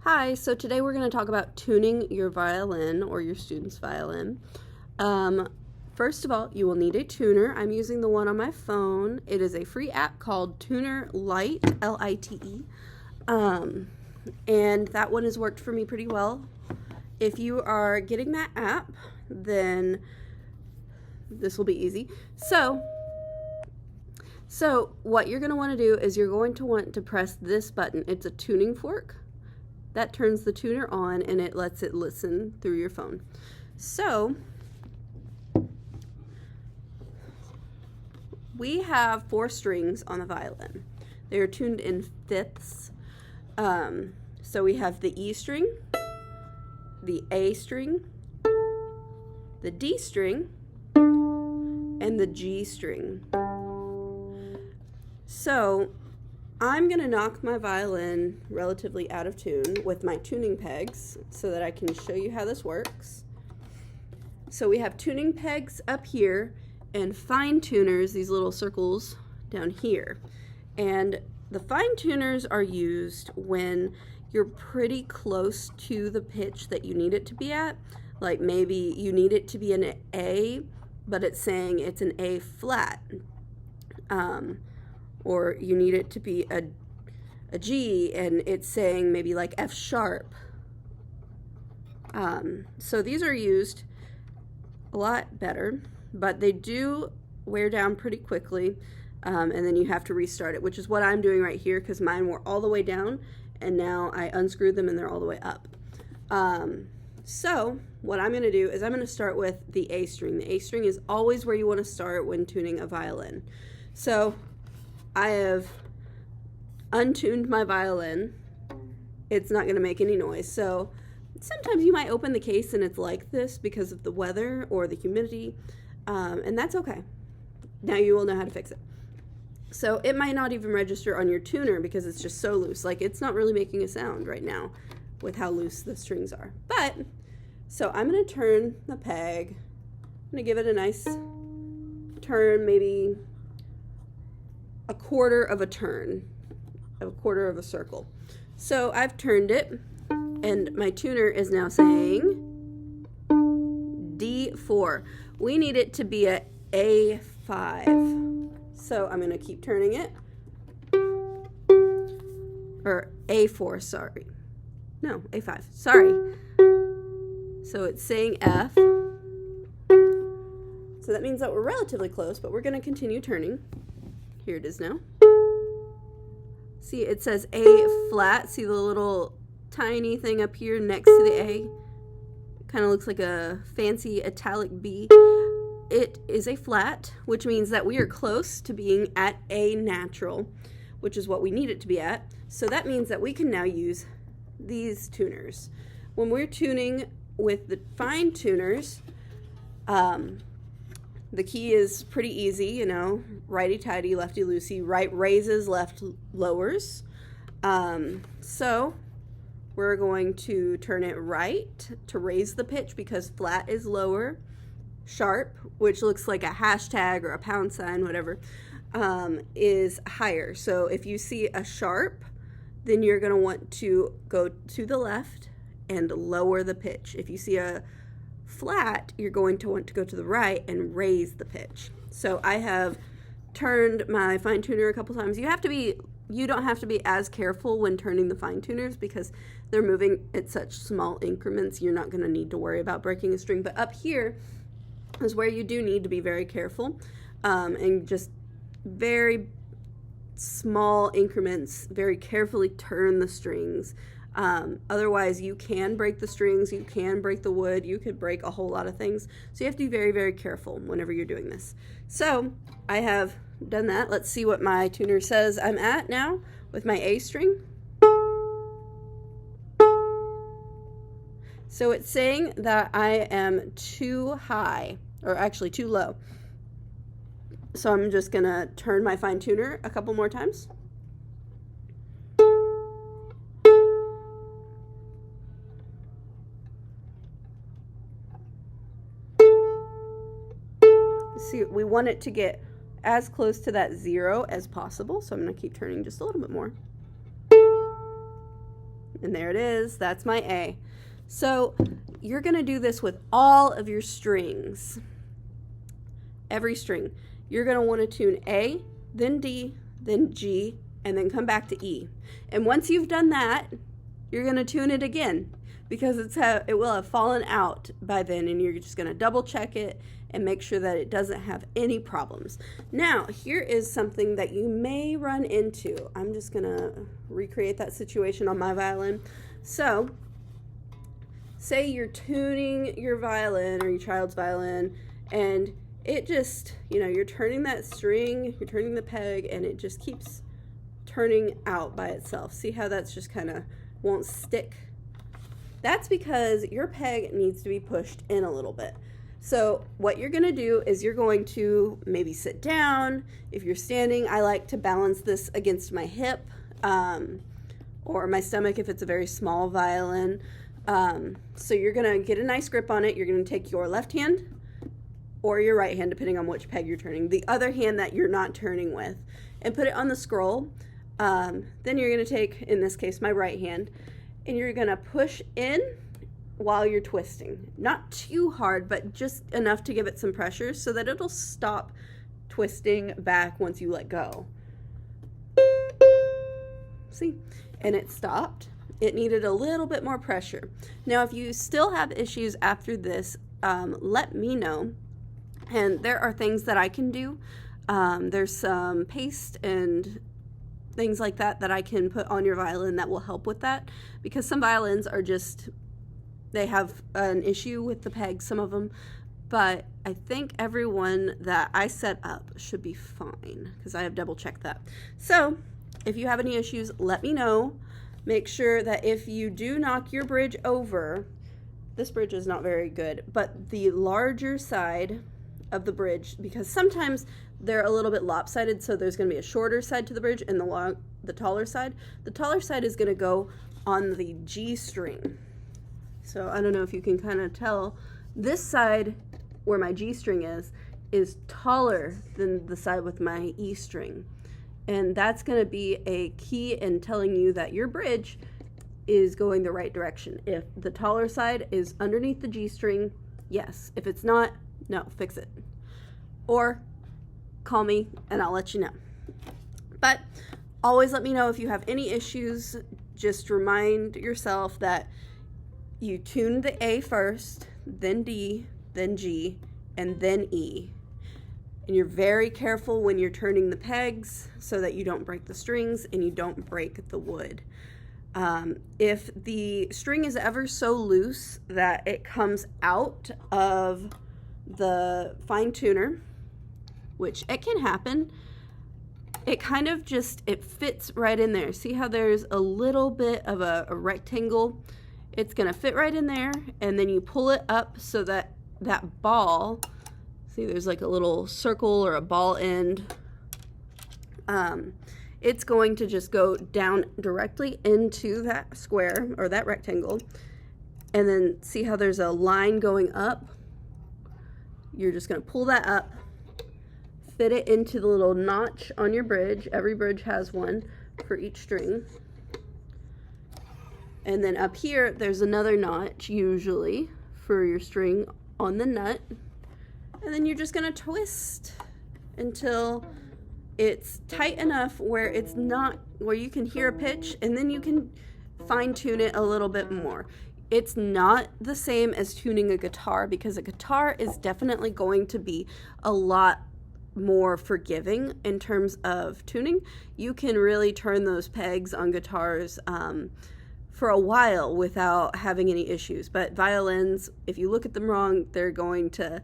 Hi, so today we're going to talk about tuning your violin or your student's violin. First of all, you will need a tuner. I'm using the one on my phone. It is a free app called Tuner Lite, L-I-T-E. And that one has worked for me pretty well. If you are getting that app, then this will be easy. So what you're going to want to do is you're going to want to press this button. It's a tuning fork. That turns the tuner on and it lets it listen through your phone. So we have 4 strings on the violin. They are tuned in fifths. So we have the E string, the A string, the D string, and the G string. So I'm going to knock my violin relatively out of tune with my tuning pegs so that I can show you how this works. So we have tuning pegs up here and fine tuners, these little circles down here. And the fine tuners are used when you're pretty close to the pitch that you need it to be at. Like maybe you need it to be an A, but it's saying it's an A flat. Or you need it to be a G and it's saying maybe like F sharp. So these are used a lot better, but they do wear down pretty quickly, and then you have to restart it, which is what I'm doing right here because mine were all the way down and now I unscrewed them and they're all the way up. So what I'm going to do is I'm going to start with the A string. The A string is always where you want to start when tuning a violin. So I have untuned my violin. It's not going to make any noise. So sometimes you might open the case and it's like this because of the weather or the humidity, and that's okay. Now you will know how to fix it. So it might not even register on your tuner because it's just so loose. Like it's not really making a sound right now with how loose the strings are. But, so I'm going to turn the peg. I'm going to give it a nice turn, maybe a quarter of a turn, a quarter of a circle. So I've turned it and my tuner is now saying D4. We need it to be a A5. So I'm going to keep turning it. Or A4, sorry. No, A5, sorry. So it's saying F. So that means that we're relatively close, but we're going to continue turning. Here it is now. See, it says A flat. See the little tiny thing up here next to the A? Kind of looks like a fancy italic B. It is a flat, which means that we are close to being at A natural, which is what we need it to be at. So that means that we can now use these tuners. When we're tuning with the fine tuners, the key is pretty easy, you know, righty-tighty, lefty-loosey, right raises, left lowers. So we're going to turn it right to raise the pitch because flat is lower, sharp, which looks like a hashtag or a pound sign, whatever, is higher. So if you see a sharp, then you're going to want to go to the left and lower the pitch. If you see a flat, you're going to want to go to the right and raise the pitch. So I have turned my fine tuner a couple times. You don't have to be as careful when turning the fine tuners because they're moving at such small increments. You're not going to need to worry about breaking a string. But up here is where you do need to be very careful, and just very small increments, very carefully turn the strings. Otherwise you can break the strings, you can break the wood, you could break a whole lot of things. So you have to be very, very careful whenever you're doing this. So I have done that. Let's see what my tuner says I'm at now with my A string. So it's saying that I am too high, or actually too low. So I'm just gonna turn my fine tuner a couple more times. See, we want it to get as close to that 0 as possible, so I'm going to keep turning just a little bit more. and there it is. That's my A. So you're going to do this with all of your strings. Every string. You're going to want to tune A, then D, then G, and then come back to E. And once you've done that, you're going to tune it again, because it will have fallen out by then, and you're just going to double check it and make sure that it doesn't have any problems. Now, here is something that you may run into. I'm just going to recreate that situation on my violin. So, say you're tuning your violin or your child's violin, and it just, you're turning that string, you're turning the peg, and it just keeps turning out by itself. See how that's just kind of won't stick? That's because your peg needs to be pushed in a little bit. So what you're going to do is you're going to maybe sit down. If you're standing, I like to balance this against my hip or my stomach if it's a very small violin. So you're going to get a nice grip on it. You're going to take your left hand or your right hand, depending on which peg you're turning, the other hand that you're not turning with, and put it on the scroll. Then you're going to take, in this case, my right hand, and you're going to push in while you're twisting. Not too hard, but just enough to give it some pressure so that it'll stop twisting back once you let go. See? And it stopped. It needed a little bit more pressure. Now, if you still have issues after this, let me know. And there are things that I can do. There's some paste and things like that I can put on your violin that will help with that, because some violins are just, they have an issue with the pegs, some of them, but I think everyone that I set up should be fine, because I have double checked that. So if you have any issues, let me know. Make sure that if you do knock your bridge over, this bridge is not very good, but the larger side of the bridge, because sometimes they're a little bit lopsided, so there's going to be a shorter side to the bridge and the taller side. The taller side is going to go on the G string. So I don't know if you can kind of tell, this side where my G string is taller than the side with my E string. And that's going to be a key in telling you that your bridge is going the right direction. If the taller side is underneath the G string, yes. If it's not, no, fix it. Or call me and I'll let you know. But always let me know if you have any issues. Just remind yourself that you tune the A first, then D, then G, and then E. And you're very careful when you're turning the pegs so that you don't break the strings and you don't break the wood. If the string is ever so loose that it comes out of the fine tuner, which it can happen, it kind of just, it fits right in there. See how there's a little bit of a rectangle? It's gonna fit right in there, and then you pull it up so that that ball, see there's like a little circle or a ball end, it's going to just go down directly into that square or that rectangle. And then see how there's a line going up? You're just gonna pull that up, fit it into the little notch on your bridge. Every bridge has one for each string. And then up here, there's another notch usually for your string on the nut. And then you're just gonna twist until it's tight enough where it's not, where you can hear a pitch, and then you can fine tune it a little bit more. It's not the same as tuning a guitar, because a guitar is definitely going to be a lot more forgiving in terms of tuning. You can really turn those pegs on guitars for a while without having any issues. But violins, if you look at them wrong, they're going to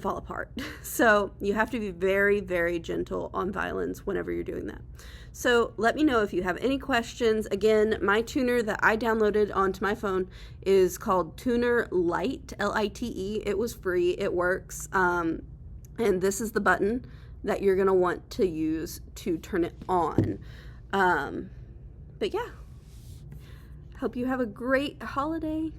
fall apart. So you have to be very, very gentle on violins whenever you're doing that. So let me know if you have any questions. Again, my tuner that I downloaded onto my phone is called Tuner Lite, L-I-T-E. It was free, it works. And this is the button that you're gonna want to use to turn it on. But yeah, hope you have a great holiday.